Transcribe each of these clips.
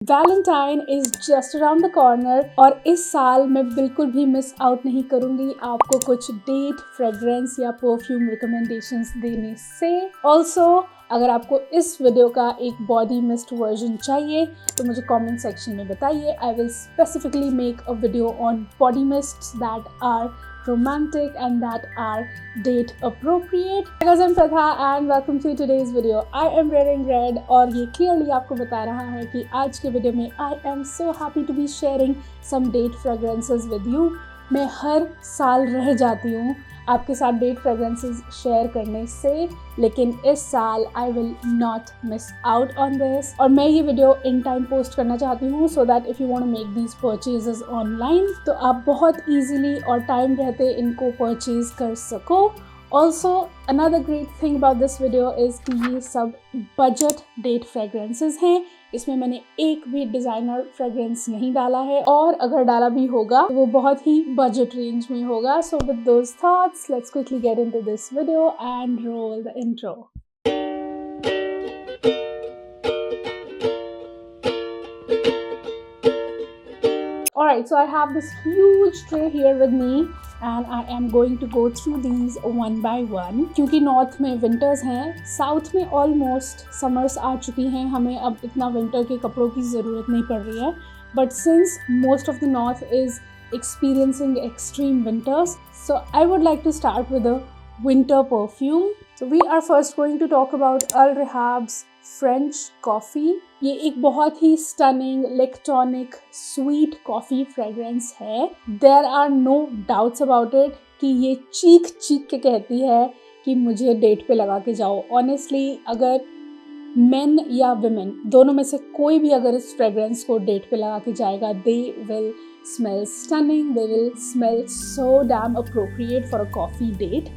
Valentine is just around the corner और इस साल मैं बिल्कुल भी मिस आउट नहीं करूंगी आपको कुछ डेट फ्रेग्रेंस या परफ्यूम रिकमेंडेशंस देने से। ऑल्सो अगर आपको इस वीडियो का एक बॉडी मिस्ट वर्जन चाहिए तो मुझे कमेंट सेक्शन में बताइए। I will specifically make a video on body mists that are romantic and that are date appropriate. Guys, I'm Pratha and welcome to today's video. I am wearing red और ये clearly आपको बता रहा है कि आज के वीडियो में I am so happy to be sharing some date fragrances with you. मैं हर साल रह जाती हूँ आपके साथ डेट फ्रेग्रेंसेस शेयर करने से, लेकिन इस साल I will not miss out on this और मैं ये वीडियो इन टाइम पोस्ट करना चाहती हूँ so that if you want to make these purchases online तो आप बहुत ईजीली और टाइम रहते इनको परचेज कर सको। Also another great thing about this video is कि ये सब बजट डेट फ्रेग्रेंसेस हैं। इसमें मैंने एक भी डिज़ाइनर फ्रेग्रेंस नहीं डाला है और अगर डाला भी होगा तो वो बहुत ही बजट रेंज में होगा। So with those thoughts let's quickly get into this video and roll the intro. Alright, so I have this huge tray here with me and I am going to go through these one by one. क्योंकि north में winters हैं, south में almost summers आ चुकी हैं, हमें अब इतना winter के कपड़ों की ज़रूरत नहीं पड़ रही है। But since most of the north is experiencing extreme winters, so I would like to start with a winter perfume. So we are first going to talk about Al Rehab's French Coffee. ये एक बहुत ही stunning electronic sweet coffee fragrance है। There are no doubts about it कि ये चीख चीख के कहती है कि मुझे डेट पे लगा के जाओ। ऑनेस्टली अगर मेन या विमेन दोनों में से कोई भी अगर इस फ्रेग्रेंस को डेट पे लगा के जाएगा they will smell stunning, they will smell so damn appropriate for a coffee date.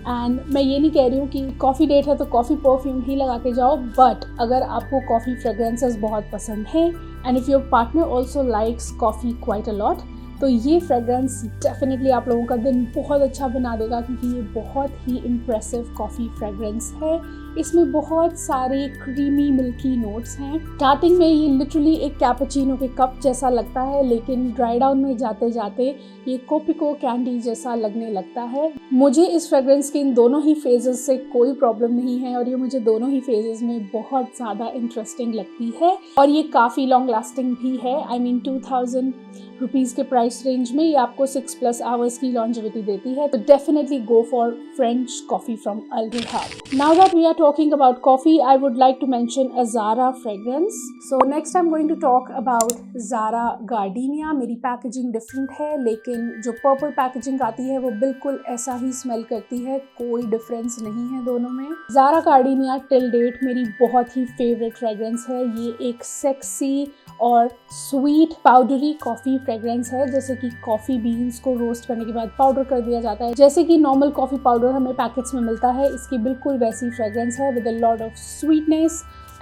And मैं ये नहीं कह रही हूँ कि कॉफ़ी डेट है तो कॉफ़ी परफ्यूम ही लगा के जाओ, बट अगर आपको कॉफ़ी फ्रेग्रेंसेस बहुत पसंद है and if your partner also likes coffee quite a lot तो ये फ्रेग्रेंस डेफिनेटली आप लोगों का दिन बहुत अच्छा बना देगा क्योंकि ये बहुत ही इम्प्रेसिव कॉफ़ी फ्रेग्रेंस है। इसमें बहुत सारे क्रीमी मिल्की नोट्स हैं। स्टार्टिंग में ये लिटरली एक कैपुचिनो के कप जैसा लगता है, लेकिन ड्राई डाउन में जाते जाते ये कोपिको कैंडी जैसा लगने लगता है। मुझे इस फ्रेग्रेंस के इन दोनों ही फेजेस से कोई प्रॉब्लम नहीं है और ये मुझे दोनों ही फेजेस में बहुत ज़्यादा इंटरेस्टिंग लगती है और ये काफ़ी लॉन्ग लास्टिंग भी है। आई मीन 2000 रुपीज़ के प्राइस रेंज में ये आपको 6+ आवर्स की लॉन्जेविटी देती है। तो definitely go for French coffee from Al Rehab. Now that we are talking about coffee, I would like to mention a Zara fragrance. So next I'm going to talk about Zara Gardenia. मेरी packaging different है लेकिन जो purple packaging आती है वो बिल्कुल ऐसा ही smell करती है, कोई डिफरेंस नहीं है दोनों में। Zara Gardenia टिल डेट मेरी बहुत ही फेवरेट फ्रेग्रेंस है। ये एक सेक्सी और स्वीट पाउडरी कॉफ़ी फ्रेग्रेंस है। जैसे कि कॉफ़ी बीन्स को रोस्ट करने के बाद पाउडर कर दिया जाता है, जैसे कि नॉर्मल कॉफ़ी पाउडर हमें पैकेट्स में मिलता है, इसकी बिल्कुल वैसी फ्रेग्रेंस है with a lot of sweetness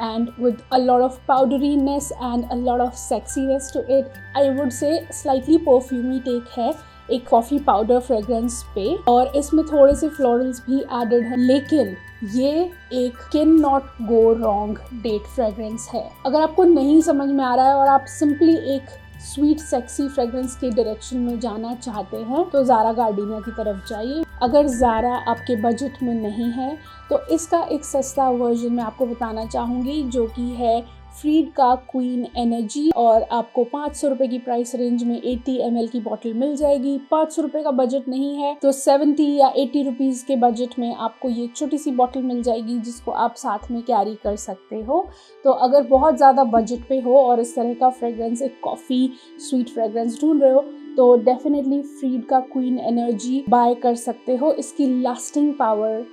and with a lot of powderiness and a lot of sexiness to it. I would say slightly perfumey take है एक कॉफ़ी पाउडर फ्रेग्रेंस पे और इसमें थोड़े से फ्लोरल्स भी एडेड हैं, लेकिन ये एक can not go wrong date fragrance है। अगर आपको नहीं समझ में आ रहा है और आप सिंपली एक स्वीट सेक्सी फ्रेग्रेंस के डायरेक्शन में जाना चाहते हैं तो ज़ारा गार्डिनिया की तरफ जाइए। अगर ज़ारा आपके बजट में नहीं है तो इसका एक सस्ता वर्जन मैं आपको बताना चाहूँगी जो कि है फ्रीड का क्वीन एनर्जी और आपको 500 रुपये की प्राइस रेंज में 80 ml की बॉटल मिल जाएगी। 500 रुपये का बजट नहीं है तो 70 या 80 रुपीज़ के बजट में आपको ये छोटी सी बॉटल मिल जाएगी जिसको आप साथ में कैरी कर सकते हो। तो अगर बहुत ज़्यादा बजट पे हो और इस तरह का फ्रेग्रेंस एक कॉफ़ी स्वीट फ्रेग्रेंस ढूंढ रहे हो तो डेफिनेटली फ्रीड का क्वीन एनर्जी बाय कर सकते हो। इसकी लास्टिंग पावर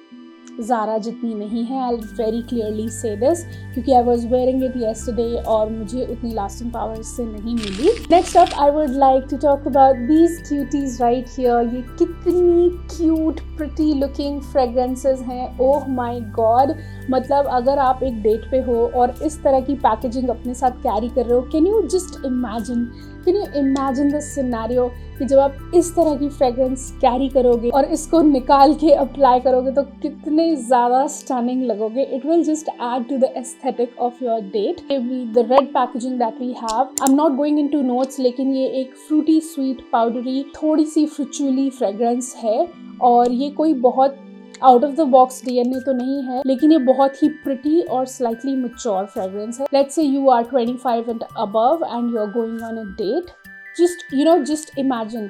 ज़ारा जितनी नहीं है, I very clearly say this क्योंकि I was wearing it yesterday और मुझे उतनी लास्टिंग पावर इससे नहीं मिली। Next up I would like to talk about these cuties right here. ये कितनी क्यूट प्रिटी लुकिंग फ्रेग्रेंसेस हैं, ओह माय गॉड। मतलब अगर आप एक डेट पे हो और इस तरह की पैकेजिंग अपने साथ कैरी कर रहे हो, can you imagine this scenario कि जब आप इस तरह की फ्रेग्रेंस कैरी करोगे और इसको निकाल के अप्लाई करोगे तो कितने ज़्यादा स्टनिंग लगोगे. It will just add to the aesthetic of your date. The red packaging that we have, I am not going into notes, लेकिन ये एक फ्रूटी स्वीट पाउडरी थोड़ी सी फ्रिचुअली फ्रेग्रेंस है और ये कोई बहुत out of the box DNA तो नहीं है, लेकिन ये बहुत ही प्रिटी और स्लाइटली मैच्योर फ्रेग्रेंस है. Let's say you are 25 and above and you are going on a date. Just imagine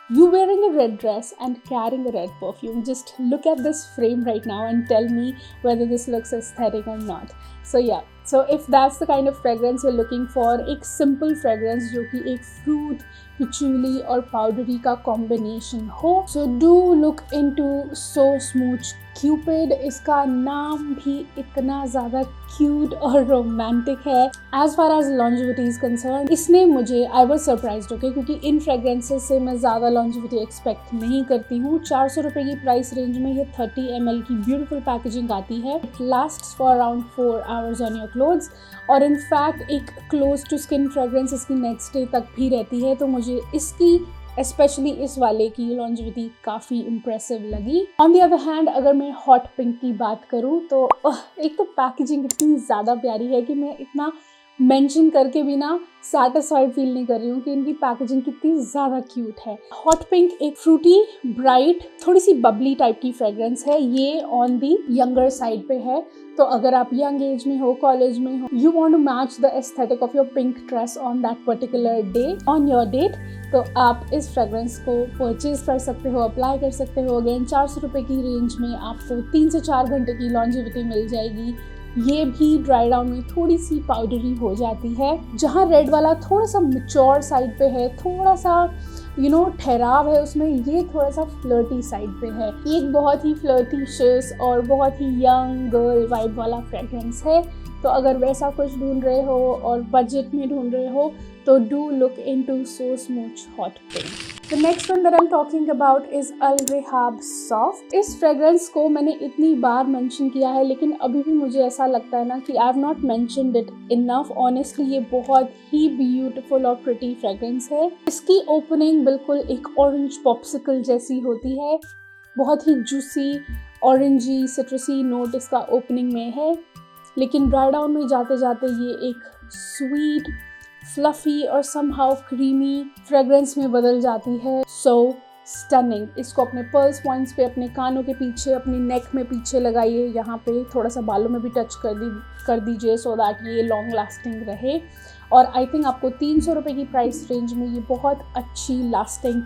you wearing a red dress and carrying a red perfume. Just look at this frame right now and tell me whether this looks aesthetic or not. So if that's the kind of fragrance you're looking for, एक simple fragrance जो कि एक fruit, patchouli और powdery का combination हो, so do look into So Smooch Cupid. इसका नाम भी इतना ज़्यादा क्यूट और रोमांटिक है. As far as longevity is concerned, इसने मुझे I was surprised, okay, क्योंकि इन फ्रेग्रेंसेस से मैं ज़्यादा longevity एक्सपेक्ट नहीं करती हूँ. 400 रुपये की प्राइस रेंज में ये 30 ml की ब्यूटीफुल पैकेजिंग आती है. It lasts for around 4 hours on your clothes और इनफैक्ट एक क्लोज टू स्किन फ्रेग्रेंस इसकी नेक्स्ट डे तक भी रहती है. तो मुझे इसकी स्पेशली इस वाले की लॉन्जेविटी काफ़ी इम्प्रेसिव लगी. ऑन द अदर हैंड अगर मैं हॉट पिंक की बात करूँ तो एक तो पैकेजिंग इतनी ज़्यादा प्यारी है कि मैं इतना मेंशन करके भी ना सैटिस्फाइड फील नहीं कर रही हूँ कि इनकी पैकेजिंग कितनी ज़्यादा क्यूट है. हॉट पिंक एक फ्रूटी, ब्राइट, थोड़ी सी बबली टाइप की फ्रेग्रेंस है. ये ऑन दी यंगर साइड पे है. तो अगर आप यंग एज में हो, कॉलेज में हो, you want to match the aesthetic of your pink dress on that particular day on your date, तो आप इस फ्रेग्रेंस को परचेज कर सकते हो, अप्लाई कर सकते हो. अगेन 400 रुपये की रेंज में आपको 3 से 4 घंटे की लॉन्जेविटी मिल जाएगी. ये भी ड्राई डाउन में थोड़ी सी पाउडरी हो जाती है. जहाँ रेड वाला थोड़ा सा मैच्योर साइड पे है, थोड़ा सा ठहराव है उसमें, ये थोड़ा सा फ्लर्टी साइड पे है. एक बहुत ही फ्लर्टीशियस और बहुत ही यंग गर्ल वाइब वाला फ्रेग्रेंस है. तो अगर वैसा कुछ ढूंढ रहे हो और बजट में ढूंढ रहे हो तो do look into So Smooch Hot Pink. The next one that I'm talking about is Al Rehab Soft. इस फ्रेग्रेंस को मैंने इतनी बार मेंशन किया है लेकिन अभी भी मुझे ऐसा लगता है ना कि I have not mentioned it enough. Honestly ये बहुत ही ब्यूटीफुल और प्रिटी फ्रेग्रेंस है. इसकी ओपनिंग बिल्कुल एक ऑरेंज पॉप्सिकल जैसी होती है. बहुत ही जूसी, ऑरेंजी, सिट्रसी नोट इसका ओपनिंग में है, लेकिन ड्राई डाउन में जाते जाते ये एक स्वीट, फ्लफी और समहाउ क्रीमी फ्रेग्रेंस में बदल जाती है. सो स्टनिंग. इसको अपने पर्ल्स पॉइंट्स पे, अपने कानों के पीछे, अपनी नेक में पीछे लगाइए, यहाँ पे थोड़ा सा बालों में भी टच कर दीजिए सो दैट ये लॉन्ग लास्टिंग रहे. और आई थिंक आपको 300 रुपये की प्राइस रेंज में ये बहुत अच्छी लास्टिंग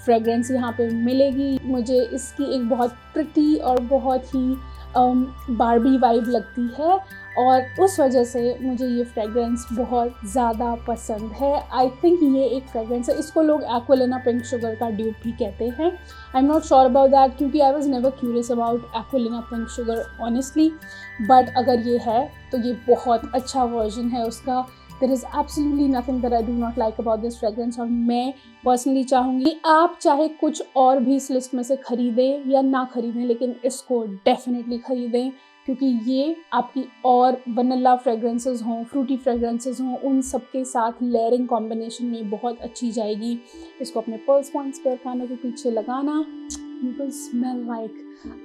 फ्रेग्रेंस यहाँ पे मिलेगी. मुझे इसकी एक बहुत प्रिटी और बहुत ही बार्बी वाइब लगती है और उस वजह से मुझे ये फ्रेग्रेंस बहुत ज़्यादा पसंद है. आई थिंक ये एक फ्रेग्रेंस है, इसको लोग एक्वालेना पिंक शुगर का ड्यूप भी कहते हैं. I am not sure about that क्योंकि I was never curious about Aquolina pink sugar honestly, but अगर ये है तो ये बहुत अच्छा वर्जन है उसका. There is absolutely nothing that I do not like about this fragrance और मैं पर्सनली चाहूँगी आप चाहे कुछ और भी इस लिस्ट में से खरीदें या ना खरीदें, लेकिन इसको डेफिनेटली खरीदें क्योंकि ये आपकी और वनीला फ्रेग्रेंसेस हों, फ्रूटी फ्रेग्रेंसेस हों, उन सब के साथ लेयरिंग कॉम्बिनेशन में बहुत अच्छी जाएगी. इसको अपने पर्ल्स पॉइंट्स पर, कानों के पीछे लगाना. You will smell like,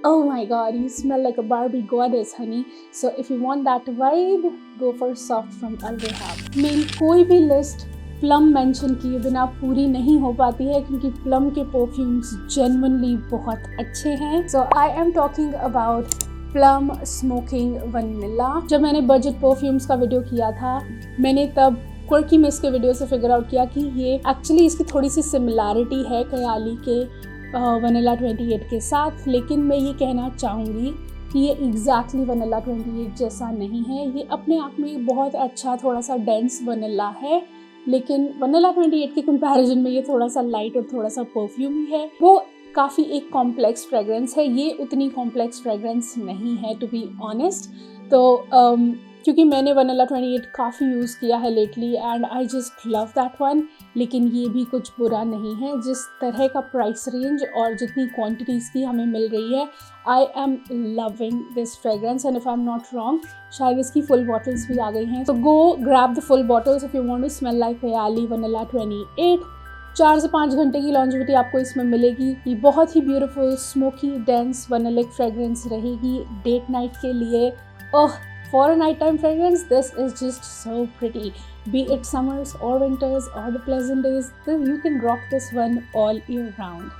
oh my god, you smell like a Barbie goddess, honey. So if you want that vibe, go for Soft from Al Rehab. मेरी कोई भी लिस्ट प्लम मेंशन किए बिना पूरी नहीं हो पाती है क्योंकि प्लम के परफ्यूम्स जेन्युइनली बहुत अच्छे हैं. So I am talking about plum smoking vanilla. जब मैंने बजट परफ्यूम्स का वीडियो किया था, मैंने तब क्वर्की मिस के वीडियो से फिगर आउट किया कि ये एक्चुअली इसकी थोड़ी सी सिमिलैरिटी है कयाली के वनीला 28 के साथ, लेकिन मैं ये कहना चाहूँगी कि ये एग्जैक्टली वनीला 28 जैसा नहीं है. ये अपने आप में बहुत अच्छा थोड़ा सा डेंस वनीला है, लेकिन वनीला 28 के कंपैरिजन में ये थोड़ा सा लाइट और थोड़ा सा परफ्यूम ही है. वो काफ़ी एक कॉम्प्लेक्स फ्रेग्रेंस है, ये उतनी कॉम्प्लेक्स फ्रेग्रेंस नहीं है टू बी ऑनेस्ट. तो क्योंकि मैंने वनीला 28 काफ़ी यूज़ किया है lately and I just love that one. लेकिन ये भी कुछ बुरा नहीं है, जिस तरह का प्राइस रेंज और जितनी क्वांटिटीज़ की हमें मिल रही है, I am loving this fragrance and if I am not wrong शायद इसकी फुल बॉटल्स भी आ गई हैं। तो go grab the full bottles if you want to smell like ख्याली वनीला 28। 4 से 5 घंटे की लॉन्जिविटी आपको इसमें मिलेगी। ये बहुत ही beautiful smoky dense vanillic fragrance रहेगी डेट नाइट के लिए। Oh, for a night time fragrance this is just so pretty, be it summers और विंटर्स और the pleasant days, you can rock this one all year round.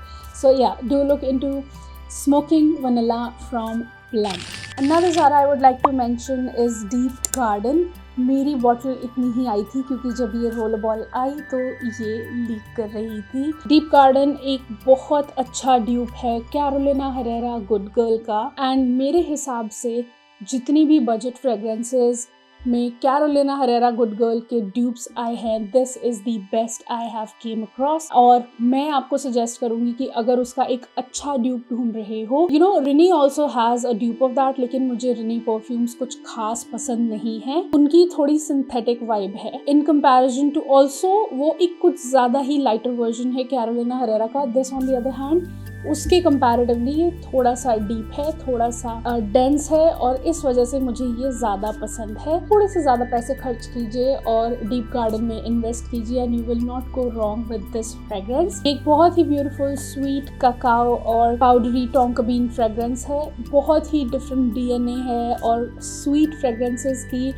So yeah, do look into smoking vanilla from Plum. Another Zara I would like to mention is Deep Garden. मेरी bottle इतनी ही आई थी क्योंकि जब ये role ball आई तो ये leak कर रही थी। डीप गार्डन एक बहुत अच्छा ड्यूप है कैरोलिना हरेरा गुड गर्ल का, एंड मेरे हिसाब से जितनी भी बजट फ्रेग्रेंसेस में कैरोलिना हरेरा गुड गर्ल के ड्यूप्स आए हैं, this is the best I have came across. और मैं आपको सजेस्ट करूंगी कि अगर उसका एक अच्छा ड्यूप ढूंढ रहे हो, you know Rini also has a dupe of that, लेकिन मुझे रिनी परफ्यूम्स कुछ खास पसंद नहीं है। उनकी थोड़ी सिंथेटिक वाइब है इन कंपैरिजन टू, ऑल्सो वो एक कुछ ज़्यादा ही लाइटर वर्जन है कैरोलिना हरेरा का। This on the other hand उसके कंपैरेटिवली ये थोड़ा सा डीप है, थोड़ा सा डेंस है, और इस वजह से मुझे ये ज़्यादा पसंद है। थोड़े से ज़्यादा पैसे खर्च कीजिए और डीप गार्डन में इन्वेस्ट कीजिए and you will not go wrong with this fragrance. एक बहुत ही ब्यूटीफुल स्वीट ककाओ और पाउडरी टोंकाबीन फ्रेग्रेंस है, बहुत ही डिफरेंट डीएनए है और स्वीट फ्रेग्रेंसेस की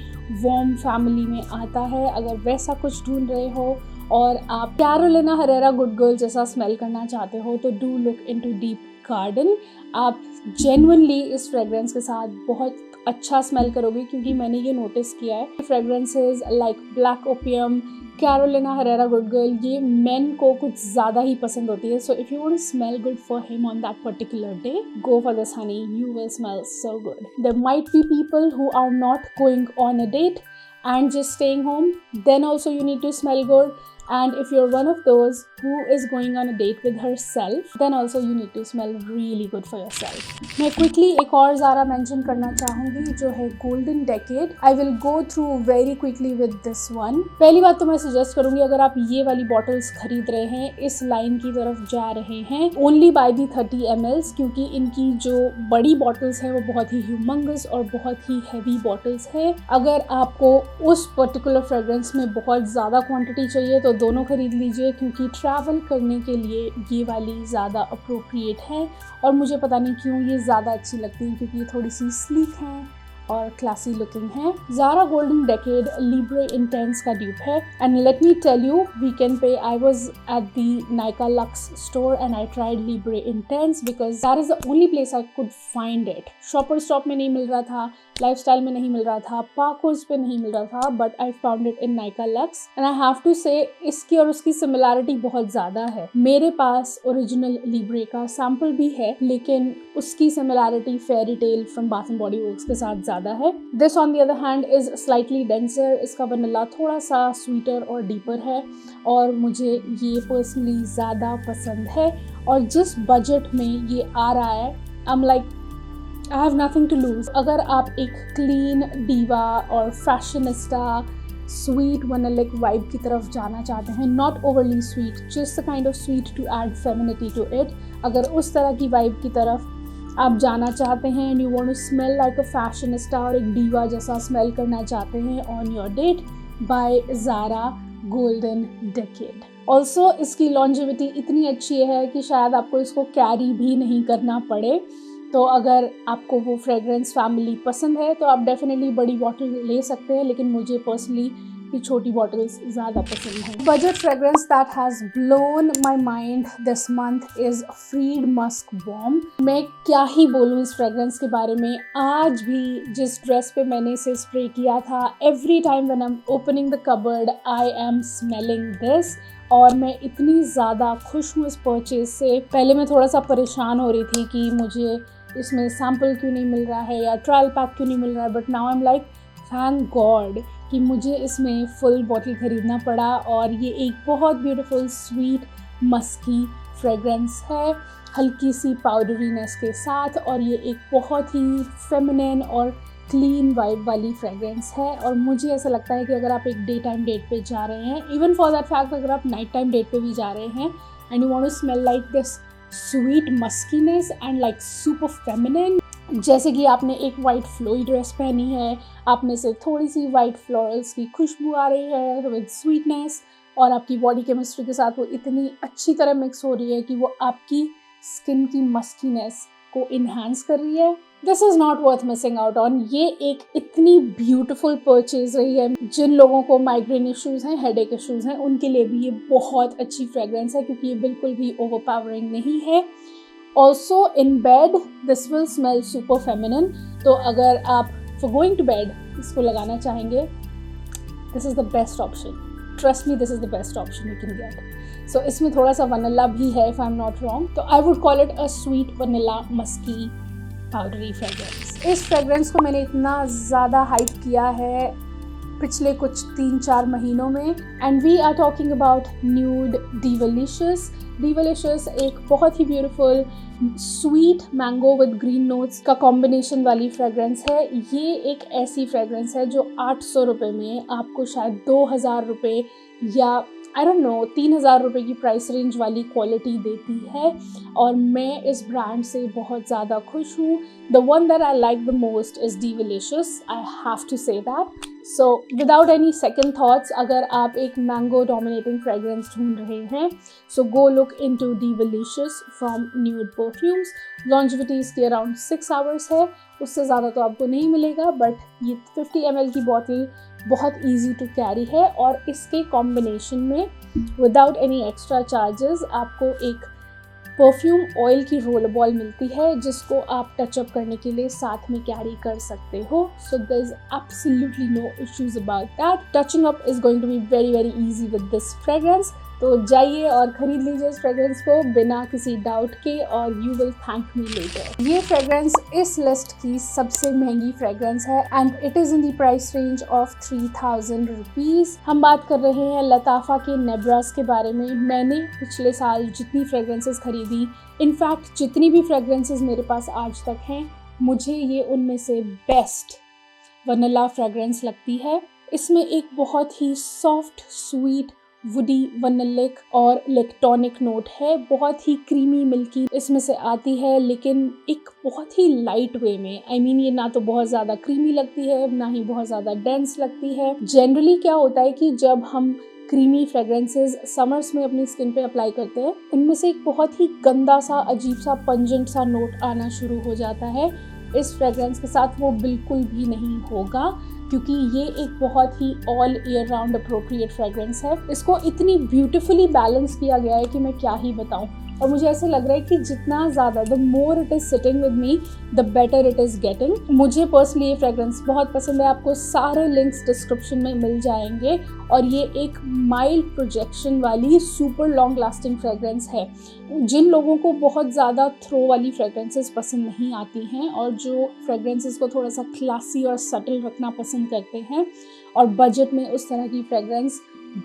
वार्म फैमिली में आता है। अगर वैसा कुछ ढूंढ रहे हो और आप कैरोलिना हरेरा गुड गर्ल जैसा स्मेल करना चाहते हो तो do look into deep garden. आप जेन्युइनली इस फ्रेग्रेंस के साथ बहुत अच्छा स्मेल करोगे, क्योंकि मैंने ये नोटिस किया है fragrances like Black Opium, Carolina Herrera Good Girl, ये मेन को कुछ ज़्यादा ही पसंद होती है। So if you want to smell good for him on that particular day, go for this honey, you will smell so good. There might be people who are not going on a date and just staying home, then also you need to smell good. And if you're one of those who is going on a date with herself, then also you need to smell really good for yourself. मैं quickly एक और Zaara mention करना चाहूँगी जो है Golden Decade. I will go through very quickly with this one. पहली बात तो मैं suggest करूँगी, अगर आप ये वाली bottles खरीद रहे हैं, इस line की तरफ जा रहे हैं, only buy the 30 ml, क्योंकि इनकी जो बड़ी bottles हैं वो बहुत ही humongous और बहुत ही heavy bottles है। अगर आपको उस particular fragrance में बहुत ज़्यादा quantity चाहिए तो दोनों खरीद लीजिए, क्योंकि ट्रैवल करने के लिए ये वाली ज़्यादा अप्रोप्रिएट है और मुझे पता नहीं क्यों ये ज़्यादा अच्छी लगती है, क्योंकि ये थोड़ी सी स्लीक हैं और क्लासी लुकिंग है। Zara golden decade libre intense का ड्यूप है and let me tell you, weekend पे I was at the Nykaa Luxe store and I tried libre intense because that is the only place I could find it. Shoppers Stop में नहीं मिल रहा था, lifestyle में नहीं मिल रहा था, पार्कोज पे नहीं मिल रहा था, but I found it in Nykaa Luxe and I have to say इसकी और उसकी सिमिलैरिटी बहुत ज़्यादा है। मेरे पास ओरिजिनल लिब्रे का सैम्पल भी है, लेकिन उसकी similarity Fairy Tale from Bath and Body Works के साथ ज़्यादा है। This on the other hand is slightly denser, इसका वनीला थोड़ा सा स्वीटर और डीपर है और मुझे ये पर्सनली ज़्यादा पसंद है। और जिस बजट में ये आ रहा है, I am like I have nothing to lose. अगर आप एक क्लीन डीवा और फैशनिस्टा स्वीट वनीलिक वाइब की तरफ जाना चाहते हैं, not overly sweet, just the kind of sweet to add femininity to it, अगर उस तरह की वाइब की तरफ आप जाना चाहते हैं and you want to smell like a fashionista और एक डीवा जैसा स्मेल करना चाहते हैं on your date, by Zara golden Decade. Also इसकी लॉन्जिविटी इतनी अच्छी है कि शायद आपको इसको कैरी भी नहीं करना पड़े। तो अगर आपको वो फ्रेग्रेंस फैमिली पसंद है तो आप डेफिनेटली बड़ी बॉटल ले सकते हैं, लेकिन मुझे पर्सनली ये छोटी बॉटल्स ज़्यादा पसंद हैं। Budget fragrance that has blown my mind this month is freed musk bomb. मैं क्या ही बोलूँ इस फ्रेग्रेंस के बारे में। आज भी जिस ड्रेस पे मैंने इसे स्प्रे किया था, every time when I am opening the cupboard I am smelling this, और मैं इतनी ज़्यादा खुश हूँ इस परचेज से। पहले मैं थोड़ा सा परेशान हो रही थी कि मुझे इसमें सैम्पल क्यों नहीं मिल रहा है या ट्रायल पैक क्यों नहीं मिल रहा है, but now I am like thank God कि मुझे इसमें फुल बॉटल ख़रीदना पड़ा। और ये एक बहुत ब्यूटीफुल स्वीट मस्की फ्रेग्रेंस है, हल्की सी पाउडरीनेस के साथ, और ये एक बहुत ही फेमिनिन और क्लीन वाइब वाली फ्रेग्रेंस है और मुझे ऐसा लगता है कि अगर आप एक डे टाइम डेट पे जा रहे हैं, इवन फॉर दैट फैक्ट अगर आप नाइट टाइम डेट पे भी जा रहे हैं and you want to smell like this sweet muskiness and like super feminine, जैसे कि आपने एक वाइट फ्लोई ड्रेस पहनी है, आप में से थोड़ी सी वाइट फ्लोरल्स की खुशबू आ रही है विद स्वीटनेस और आपकी बॉडी केमिस्ट्री के साथ वो इतनी अच्छी तरह मिक्स हो रही है कि वो आपकी स्किन की मस्कीनेस को इन्हांस कर रही है। This is not worth missing out on. ये एक इतनी ब्यूटीफुल परचेज रही है। जिन लोगों को माइग्रेन इश्यूज़ हैं, हेडेक इश्यूज़ हैं, उनके लिए भी ये बहुत अच्छी फ्रेग्रेंस है क्योंकि ये बिल्कुल भी ओवरपावरिंग नहीं है। Also in bed this will smell super feminine. तो अगर आप फॉर गोइंग टू बेड इसको लगाना चाहेंगे, this is the best option. Trust me, this is the best option you can get. So इसमें थोड़ा सा वनीला भी है if I am not wrong, तो I would call it a sweet vanilla musky powdery fragrance. इस fragrance को मैंने इतना ज़्यादा हाइप किया है पिछले कुछ 3-4 महीनों में and we are talking about Nude Devilicious. Devilicious एक बहुत ही beautiful sweet mango with green notes का कॉम्बिनेशन वाली फ्रेग्रेंस है। ये एक ऐसी फ्रेग्रेंस है जो 800 रुपये में आपको शायद 2000 रुपये या आई डोंट नो 3000 रुपये की प्राइस रेंज वाली क्वालिटी देती है और मैं इस ब्रांड से बहुत ज़्यादा खुश हूँ। The one that I like the most is Devilicious, I have to say that. So without any second thoughts, अगर आप एक मैंगो डोमिनेटिंग फ्रेग्रेंस ढूंढ रहे हैं, so go look into Devilicious from Nude perfumes. Longevity इसकी around 6 hours है, उससे ज़्यादा तो आपको नहीं मिलेगा, बट ये 50 ml की बॉटल बहुत ईजी टू कैरी है और इसके कॉम्बिनेशन में विदाउट एनी एक्स्ट्रा चार्जेस आपको एक परफ्यूम ऑयल की रोल बॉल मिलती है जिसको आप टचअप करने के लिए साथ में कैरी कर सकते हो। So there is absolutely no issues about that. Touching up is going to be very very easy with this fragrance. तो जाइए और ख़रीद लीजिए इस फ्रेग्रेंस को बिना किसी डाउट के और you will thank me later. ये फ्रेग्रेंस इस लिस्ट की सबसे महंगी फ्रेग्रेंस है and it is in the price range of 3000 rupees. हम बात कर रहे हैं लताफ़ा के नेब्रास के बारे में। मैंने पिछले साल जितनी फ्रेग्रेंसेस खरीदी, इनफैक्ट जितनी भी फ्रेग्रेंसेस मेरे पास आज तक हैं, मुझे ये उनमें से बेस्ट वनीला फ्रेग्रेंस लगती है। इसमें एक बहुत ही सॉफ्ट स्वीट वुडी वनिलिक और इलेक्ट्रॉनिक नोट है, बहुत ही क्रीमी मिल्की इसमें से आती है, लेकिन एक बहुत ही लाइट वे में। आई मीन ये ना तो बहुत ज़्यादा क्रीमी लगती है ना ही बहुत ज़्यादा डेंस लगती है। जनरली क्या होता है कि जब हम क्रीमी फ्रेग्रेंसेस समर्स में अपनी स्किन पे अप्लाई करते हैं, उनमें से एक बहुत ही गंदा सा अजीब सा पंजेंट सा नोट आना शुरू हो जाता है। इस फ्रेग्रेंस के साथ वो बिल्कुल भी नहीं होगा क्योंकि ये एक बहुत ही all year round appropriate fragrance है। इसको इतनी ब्यूटीफुली बैलेंस किया गया है कि मैं क्या ही बताऊं। और मुझे ऐसे लग रहा है कि जितना ज़्यादा the more it is sitting with me the better it is getting. मुझे पर्सनली ये फ्रेग्रेंस बहुत पसंद है। आपको सारे लिंक्स डिस्क्रिप्शन में मिल जाएंगे और ये एक माइल्ड प्रोजेक्शन वाली सुपर लॉन्ग लास्टिंग फ्रेग्रेंस है। जिन लोगों को बहुत ज़्यादा थ्रो वाली फ्रेग्रेंसेस पसंद नहीं आती हैं और जो फ्रेग्रेंसेस को थोड़ा सा क्लासी और सटल रखना पसंद करते हैं और बजट में उस तरह की फ्रेग्रेंस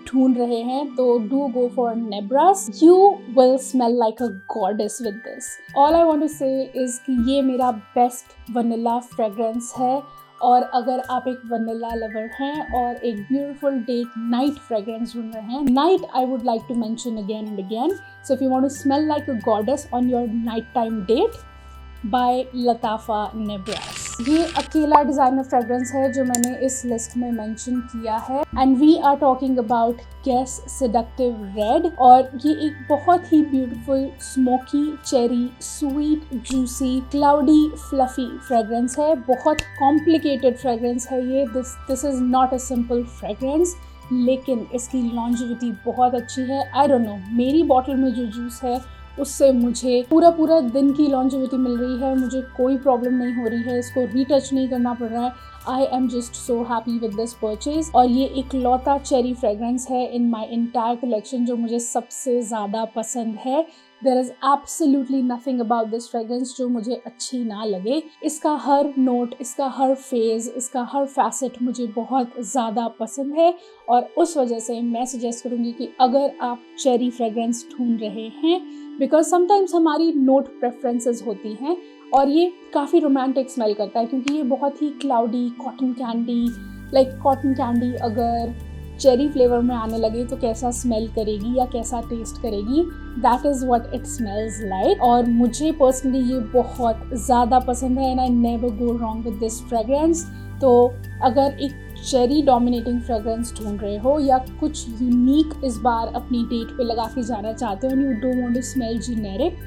ढूंढ रहे हैं, तो do go for Nebras. You will smell like a goddess with this. All I want to say is कि ये मेरा बेस्ट वनीला फ्रेग्रेंस है और अगर आप एक वनीला लवर हैं और एक ब्यूटीफुल डेट नाइट फ्रेग्रेंस ढूंढ रहे हैं, night I would like to mention again and again. So if you want to smell like a goddess on your night time date, by Lattafa Nebras. ये अकेला designer fragrance है जो मैंने इस list में मेंशन किया है and we are talking about Guess Seductive Red. और ये एक बहुत ही beautiful smoky cherry sweet juicy cloudy fluffy fragrance है। बहुत कॉम्प्लिकेटेड फ्रेग्रेंस है ये। This is not a simple fragrance, लेकिन इसकी लॉन्जिविटी बहुत अच्छी है। आई डोंट नो, मेरी बॉटल में जो जूस है उससे मुझे पूरा दिन की लॉन्जिविटी मिल रही है। मुझे कोई प्रॉब्लम नहीं हो रही है, इसको रीटच नहीं करना पड़ रहा है। I am just so happy with this purchase. और ये एक लौता चेरी फ्रेग्रेंस है इन माई इंटायर कलेक्शन जो मुझे सबसे ज़्यादा पसंद है। There is absolutely nothing about this fragrance जो मुझे अच्छी ना लगे। इसका हर नोट, इसका हर फेज़, इसका हर फैसेट मुझे बहुत ज़्यादा पसंद है और उस वजह से मैं सजेस्ट करूँगी कि अगर आप चेरी फ्रेग्रेंस ढूंढ रहे हैं, बिकॉज समटाइम्स हमारी नोट प्रेफरेंसेस होती हैं और ये काफ़ी रोमांटिक स्मेल करता है क्योंकि ये बहुत ही cloudy cotton candy, like cotton candy अगर चेरी फ्लेवर में आने लगे तो कैसा स्मेल करेगी या कैसा टेस्ट करेगी, that is what it smells like. और मुझे पर्सनली ये बहुत ज़्यादा पसंद है and I never go wrong with this fragrance. तो अगर एक चेरी डोमिनेटिंग फ्रेग्रेंस ढूंढ रहे हो या कुछ यूनिक इस बार अपनी डेट पे लगा के जाना चाहते हो and you don't want to smell generic,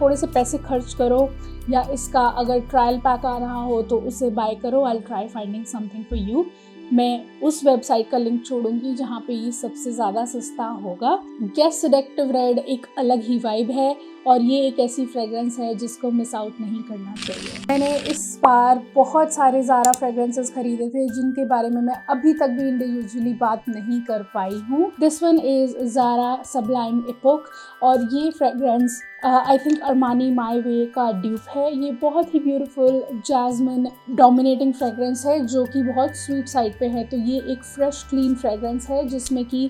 थोड़े से पैसे खर्च करो या इसका अगर ट्रायल पैक आ रहा हो तो उसे बाय करो। I will try finding something for you. मैं उस वेबसाइट का लिंक छोड़ूंगी जहाँ पे ये सबसे ज़्यादा सस्ता होगा। गेस सेडेक्टिव रेड एक अलग ही वाइब है और ये एक ऐसी फ्रेग्रेंस है जिसको मिस आउट नहीं करना चाहिए। मैंने इस बार बहुत सारे ज़ारा फ्रेग्रेंसेस खरीदे थे जिनके बारे में मैं अभी तक भी इंडिविजुअली बात नहीं कर पाई हूँ। This one is Zara Sublime Epoque और ये fragrance I think Armani My Way का ड्यूप है। ये बहुत ही ब्यूटीफुल जैस्मिन डोमिनेटिंग फ्रेग्रेंस है जो कि बहुत स्वीट साइड पे है। तो ये एक फ्रेश क्लीन फ्रेग्रेंस है जिसमें कि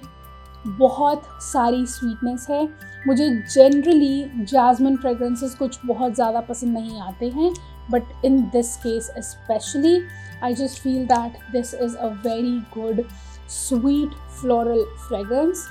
बहुत सारी स्वीटनेस है। मुझे जनरली जैस्मिन फ्रेग्रेंसेस कुछ बहुत ज़्यादा पसंद नहीं आते हैं, but in this case specially I just feel that this is a very good sweet floral fragrance.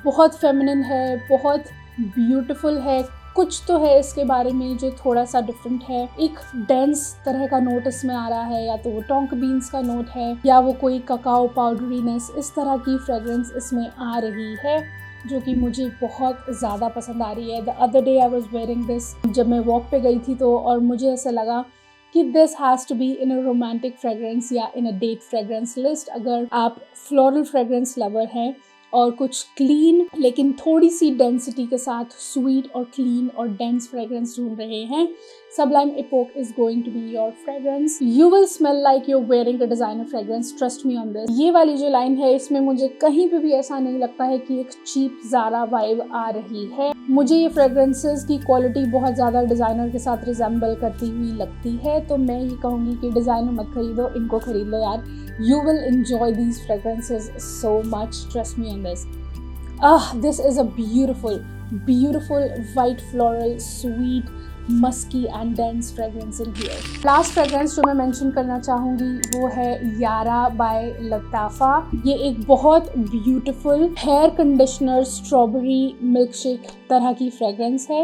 बहुत फेमिनिन है, बहुत ब्यूटीफुल है। कुछ तो है इसके बारे में जो थोड़ा सा डिफरेंट है। एक डेंस तरह का नोट इसमें आ रहा है, या तो वो टोंक बीन्स का नोट है या वो कोई ककाओ पाउडरीनेस, इस तरह की फ्रेग्रेंस इसमें आ रही है जो कि मुझे बहुत ज़्यादा पसंद आ रही है। The other day I was wearing this जब मैं वॉक पे गई थी तो, और मुझे ऐसा लगा कि this has to be in a romantic fragrance या in a date fragrance list. अगर आप फ्लोरल फ्रेग्रेंस लवर हैं और कुछ क्लीन लेकिन थोड़ी सी डेंसिटी के साथ स्वीट और क्लीन और डेंस फ्रेग्रेंस ढूंढ रहे हैं, Sublime Epoch is going to be your fragrance. You will smell like you're wearing a designer fragrance. Trust me on this. ये वाली जो लाइन है इसमें मुझे कहीं पे भी ऐसा नहीं लगता है कि एक चीप ज़ारा वाइब आ रही है। मुझे ये फ्रेग्रेंसेस की क्वालिटी बहुत ज़्यादा डिज़ाइनर के साथ रिजेंबल करती हुई लगती है। तो मैं ये कहूँगी कि डिज़ाइनर मत खरीदो, इनको खरीद लो यार। You will enjoy these fragrances so much. Trust me on this. This is a beautiful, beautiful white floral, sweet, musky and dense fragrance in here. Last fragrance जो मैं mention करना चाहूँगी वो है यारा by लताफ़ा। ये एक बहुत beautiful hair conditioner strawberry milkshake तरह की fragrance है।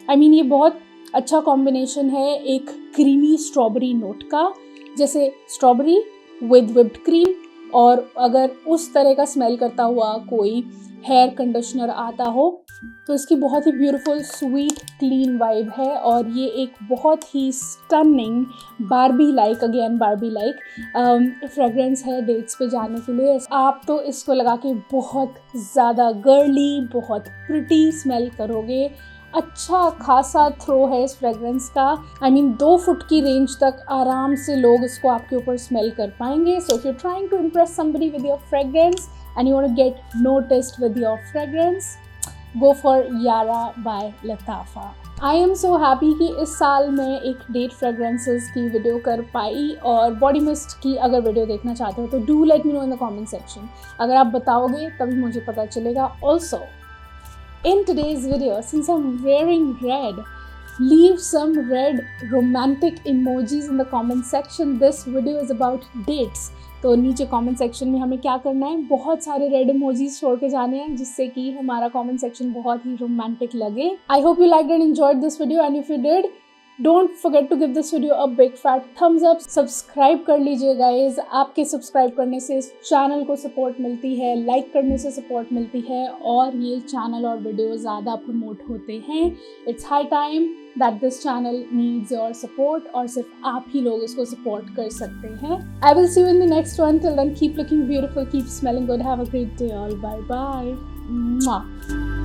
I mean ये बहुत अच्छा combination है एक creamy strawberry note का, जैसे strawberry with whipped cream, और अगर उस तरह का स्मेल करता हुआ कोई हेयर कंडीशनर आता हो तो इसकी बहुत ही ब्यूटीफुल स्वीट क्लीन वाइब है। और ये एक बहुत ही stunning Barbie like, again Barbie like fragrance है डेट्स पे जाने के लिए। आप तो इसको लगा के बहुत ज़्यादा गर्ली, बहुत प्रिटी स्मेल करोगे। अच्छा खासा थ्रो है इस फ्रेग्रेंस का। आई मीन 2 फुट की रेंज तक आराम से लोग इसको आपके ऊपर स्मेल कर पाएंगे। So if you trying to impress somebody with your fragrance and you want to get noticed with your fragrance, go for Yara by Latafa. I am so happy कि इस साल मैं एक डेट फ्रेग्रेंसेस की video कर पाई। और body mist की अगर वीडियो देखना चाहते हो तो do let me know in the comment section. अगर आप बताओगे तभी मुझे पता चलेगा। Also, in today's video, since I'm wearing red, leave some red romantic emojis in the comment section. This video is about dates. तो नीचे कमेंट सेक्शन में हमें क्या करना है, बहुत सारे रेड इमोजीज छोड़ के जाने हैं जिससे कि हमारा कमेंट सेक्शन बहुत ही रोमांटिक लगे। I hope you liked and enjoyed this video, and if you did, don't forget to give this video a big fat thumbs up. Subscribe कर लीजिए गाइज, आपके सब्सक्राइब करने से इस चैनल को सपोर्ट मिलती है, लाइक करने से सपोर्ट मिलती है, और ये चैनल और वीडियो ज़्यादा प्रमोट होते हैं। It's high time that this channel needs your support, और सिर्फ आप ही लोग इसको support कर सकते हैं। I will see you in the next one. Till then, keep looking beautiful, keep smelling good, have a great day all. Bye bye. Mwah.